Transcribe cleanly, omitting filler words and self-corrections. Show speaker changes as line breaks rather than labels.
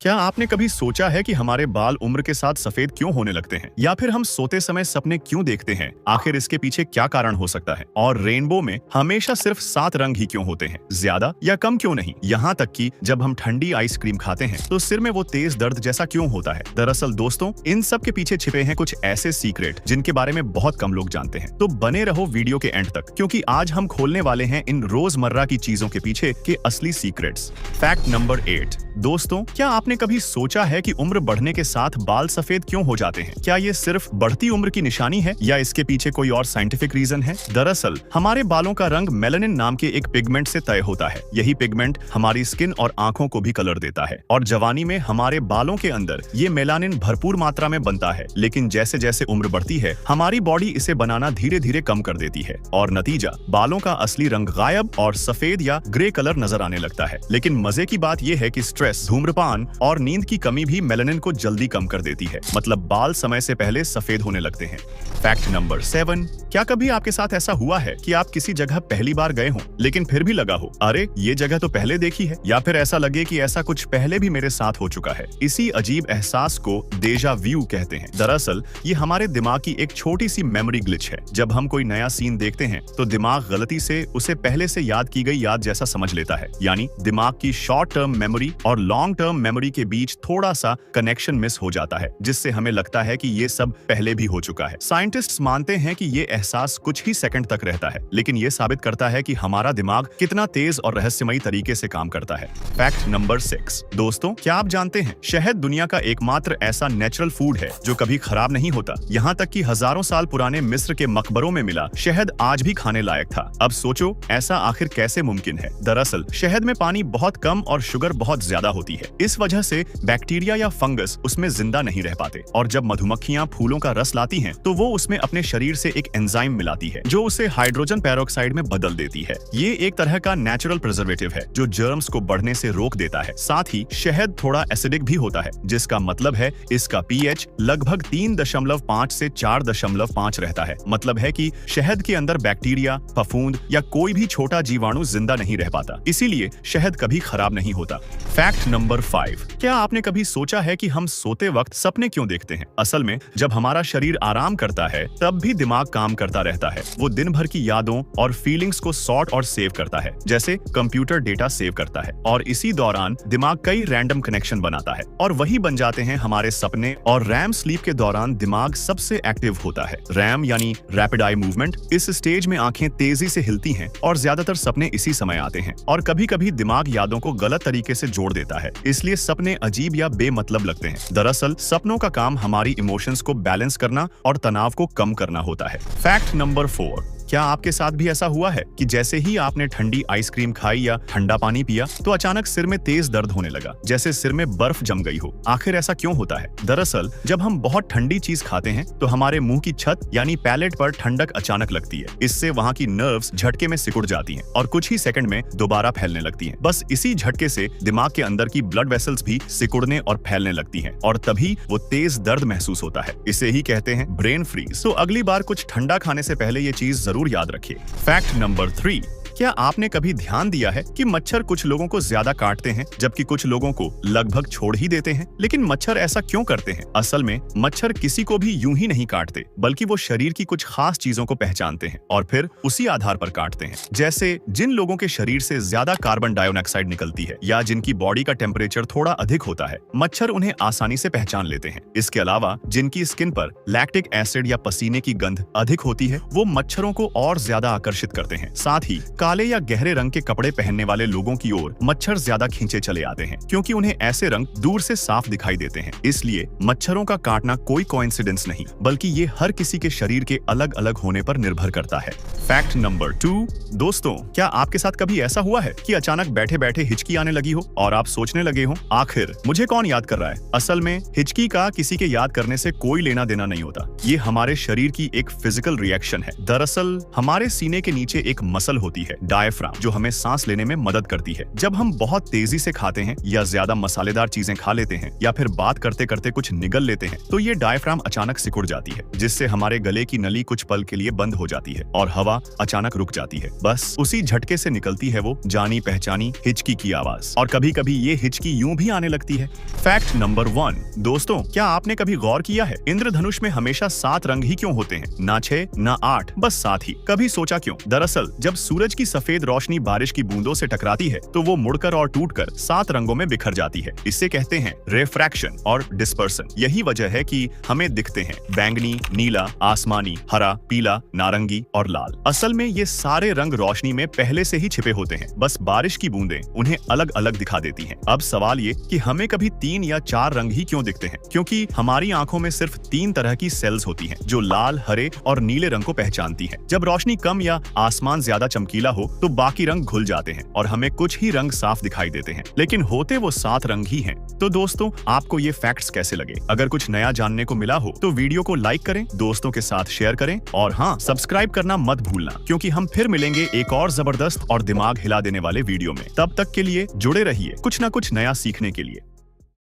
क्या आपने कभी सोचा है कि हमारे बाल उम्र के साथ सफेद क्यों होने लगते हैं, या फिर हम सोते समय सपने क्यों देखते हैं? आखिर इसके पीछे क्या कारण हो सकता है? और रेनबो में हमेशा सिर्फ 7 रंग ही क्यों होते हैं? ज्यादा या कम क्यों नहीं? यहाँ तक कि जब हम ठंडी आइसक्रीम खाते हैं तो सिर में वो तेज दर्द जैसा क्यों होता है? दरअसल दोस्तों, इन सब के पीछे छिपे हैं कुछ ऐसे सीक्रेट जिनके बारे में बहुत कम लोग जानते हैं। तो बने रहो वीडियो के एंड तक, क्योंकि आज हम खोलने वाले हैं इन रोजमर्रा की चीजों के पीछे के असली सीक्रेट्स। Fact number 8। दोस्तों, क्या आपने कभी सोचा है कि उम्र बढ़ने के साथ बाल सफेद क्यों हो जाते हैं? क्या ये सिर्फ बढ़ती उम्र की निशानी है या इसके पीछे कोई और साइंटिफिक रीजन है? दरअसल हमारे बालों का रंग मेलानिन नाम के एक पिगमेंट से तय होता है। यही पिगमेंट हमारी स्किन और आंखों को भी कलर देता है, और जवानी में हमारे बालों के अंदर ये मेलानिन भरपूर मात्रा में बनता है। लेकिन जैसे जैसे उम्र बढ़ती है, हमारी बॉडी इसे बनाना धीरे धीरे कम कर देती है, और नतीजा बालों का असली रंग गायब और सफेद या ग्रे कलर नजर आने लगता है। लेकिन मजे की बात यह है कि स्ट्रेस, धूम्रपान और नींद की कमी भी मेलानिन को जल्दी कम कर देती है। मतलब बाल समय से पहले सफेद होने लगते हैं। Fact number 7। क्या कभी आपके साथ ऐसा हुआ है कि आप किसी जगह पहली बार गए हो, लेकिन फिर भी लगा हो, अरे ये जगह तो पहले देखी है? या फिर ऐसा लगे कि ऐसा कुछ पहले भी मेरे साथ हो चुका है? इसी अजीब एहसास को डेजा व्यू कहते हैं। दरअसल ये हमारे दिमाग की एक छोटी सी मेमोरी ग्लिच है। जब हम कोई नया सीन देखते हैं तो दिमाग गलती से उसे पहले से याद की गई याद जैसा समझ लेता है। यानी दिमाग की शॉर्ट टर्म मेमोरी और लॉन्ग टर्म मेमोरी के बीच थोड़ा सा कनेक्शन मिस हो जाता है, जिससे हमें लगता है कि ये सब पहले भी हो चुका है। साइंटिस्ट्स मानते हैं कि ये एहसास कुछ ही सेकंड तक रहता है, लेकिन ये साबित करता है कि हमारा दिमाग कितना तेज और रहस्यमयी तरीके से काम करता है। Fact number 6। दोस्तों, क्या आप जानते हैं शहद दुनिया का एकमात्र ऐसा नेचुरल फूड है जो कभी खराब नहीं होता। यहाँ तक कि हजारों साल पुराने मिस्र के मकबरों में मिला शहद आज भी खाने लायक था। अब सोचो, ऐसा आखिर कैसे मुमकिन है? दरअसल शहद में पानी बहुत कम और शुगर बहुत ज्यादा होती है। इस वजह से बैक्टीरिया या फंगस उसमें जिंदा नहीं रह पाते, और जब मधुमक्खियां फूलों का रस लाती हैं तो वो उसमें अपने शरीर से एक एंजाइम मिलाती है जो उसे हाइड्रोजन पेरोक्साइड में बदल देती है। ये एक तरह का नेचुरल प्रिजर्वेटिव है जो जर्म्स को बढ़ने से रोक देता है। साथ ही शहद थोड़ा एसिडिक भी होता है, जिसका मतलब है इसका पीएच लगभग 3.5 से 4.5 रहता है। मतलब है कि शहद के अंदर बैक्टीरिया, फफूंद या कोई भी छोटा जीवाणु जिंदा नहीं रह पाता, इसीलिए शहद कभी खराब नहीं होता। Fact number 5। क्या आपने कभी सोचा है कि हम सोते वक्त सपने क्यों देखते हैं? असल में जब हमारा शरीर आराम करता है तब भी दिमाग काम करता रहता है। वो दिन भर की यादों और फीलिंग्स को सॉर्ट और सेव करता है, जैसे कंप्यूटर डेटा सेव करता है, और इसी दौरान दिमाग कई रैंडम कनेक्शन बनाता है, और वही बन जाते हैं हमारे सपने। और रैम स्लीप के दौरान दिमाग सबसे एक्टिव होता है। रैम यानी रैपिड आई मूवमेंट। इस स्टेज में आंखें तेजी से हिलती हैं और ज्यादातर सपने इसी समय आते हैं, और कभी कभी दिमाग यादों को गलत तरीके से जोड़ देता है, इसलिए सपने अजीब या बेमतलब लगते हैं। दरअसल सपनों का काम हमारी इमोशंस को बैलेंस करना और तनाव को कम करना होता है। Fact number 4। क्या आपके साथ भी ऐसा हुआ है कि जैसे ही आपने ठंडी आइसक्रीम खाई या ठंडा पानी पिया तो अचानक सिर में तेज दर्द होने लगा, जैसे सिर में बर्फ जम गई हो? आखिर ऐसा क्यों होता है? दरअसल जब हम बहुत ठंडी चीज खाते हैं तो हमारे मुंह की छत यानी पैलेट पर ठंडक अचानक लगती है। इससे वहाँ की नर्व्स झटके में सिकुड़ जाती हैं और कुछ ही सेकंड में दोबारा फैलने लगती हैं। बस इसी झटके से दिमाग के अंदर की ब्लड वेसल्स भी सिकुड़ने और फैलने लगती हैं, और तभी वो तेज दर्द महसूस होता है। इसे ही कहते हैं ब्रेन फ्रीज। तो अगली बार कुछ ठंडा खाने से पहले ये चीज जरूर याद रखिए। Fact number 3। क्या आपने कभी ध्यान दिया है कि मच्छर कुछ लोगों को ज्यादा काटते हैं जबकि कुछ लोगों को लगभग छोड़ ही देते हैं? लेकिन मच्छर ऐसा क्यों करते हैं? असल में मच्छर किसी को भी यूं ही नहीं काटते, बल्कि वो शरीर की कुछ खास चीजों को पहचानते हैं और फिर उसी आधार पर काटते हैं। जैसे जिन लोगों के शरीर से ज्यादा कार्बन डाइऑक्साइड निकलती है या जिनकी बॉडी का टेम्परेचर थोड़ा अधिक होता है, मच्छर उन्हें आसानी से पहचान लेते हैं। इसके अलावा जिनकी स्किन पर लैक्टिक एसिड या पसीने की गंध अधिक होती है, वो मच्छरों को और ज्यादा आकर्षित करते हैं। साथ ही काले या गहरे रंग के कपड़े पहनने वाले लोगों की ओर मच्छर ज्यादा खींचे चले आते हैं, क्योंकि उन्हें ऐसे रंग दूर से साफ दिखाई देते हैं। इसलिए मच्छरों का काटना कोई कोइंसिडेंस नहीं, बल्कि ये हर किसी के शरीर के अलग अलग होने पर निर्भर करता है। Fact number 2। दोस्तों, क्या आपके साथ कभी ऐसा हुआ है कि अचानक बैठे बैठे हिचकी आने लगी हो और आप सोचने लगे हो, आखिर मुझे कौन याद कर रहा है? असल में हिचकी का किसी के याद करने से कोई लेना देना नहीं होता। ये हमारे शरीर की एक फिजिकल रिएक्शन है। दरअसल हमारे सीने के नीचे एक मसल होती है डायफ्राम, जो हमें सांस लेने में मदद करती है। जब हम बहुत तेजी से खाते हैं या ज्यादा मसालेदार चीजें खा लेते हैं या फिर बात करते करते कुछ निगल लेते हैं तो ये डायफ्राम अचानक सिकुड़ जाती है, जिससे हमारे गले की नली कुछ पल के लिए बंद हो जाती है और हवा अचानक रुक जाती है। बस उसी झटके से निकलती है वो जानी पहचानी हिचकी की आवाज, और कभी कभी ये हिचकी यूं भी आने लगती है। फैक्ट नंबर 1, दोस्तों, क्या आपने कभी गौर किया है इंद्रधनुष में हमेशा 7 रंग ही क्यों होते हैं? ना 6 ना 8, बस 7 ही। कभी सोचा क्यों? दरअसल जब सूरज की सफेद रोशनी बारिश की बूंदों से टकराती है तो वो मुड़कर और टूटकर 7 रंगों में बिखर जाती है। इसे कहते हैं रिफ्रैक्शन और डिस्पर्सन। यही वजह है कि हमें दिखते हैं बैंगनी, नीला, आसमानी, हरा, पीला, नारंगी और लाल। असल में ये सारे रंग रोशनी में पहले से ही छिपे होते हैं, बस बारिश की बूंदें उन्हें अलग अलग दिखा देती हैं। अब सवाल ये कि हमें कभी 3 या 4 रंग ही क्यों दिखते हैं? क्योंकि हमारी आंखों में सिर्फ 3 तरह की सेल्स होती हैं जो लाल, हरे और नीले रंग को पहचानती हैं। जब रोशनी कम या आसमान ज्यादा चमकीला हो तो बाकी रंग घुल जाते हैं और हमें कुछ ही रंग साफ दिखाई देते हैं, लेकिन होते वो 7 रंग ही हैं। तो दोस्तों, आपको ये फैक्ट्स कैसे लगे? अगर कुछ नया जानने को मिला हो तो वीडियो को लाइक करें, दोस्तों के साथ शेयर करें और हाँ, सब्सक्राइब करना मत भूलना, क्योंकि हम फिर मिलेंगे एक और जबरदस्त और दिमाग हिला देने वाले वीडियो में। तब तक के लिए जुड़े रहिए कुछ ना कुछ नया सीखने के लिए।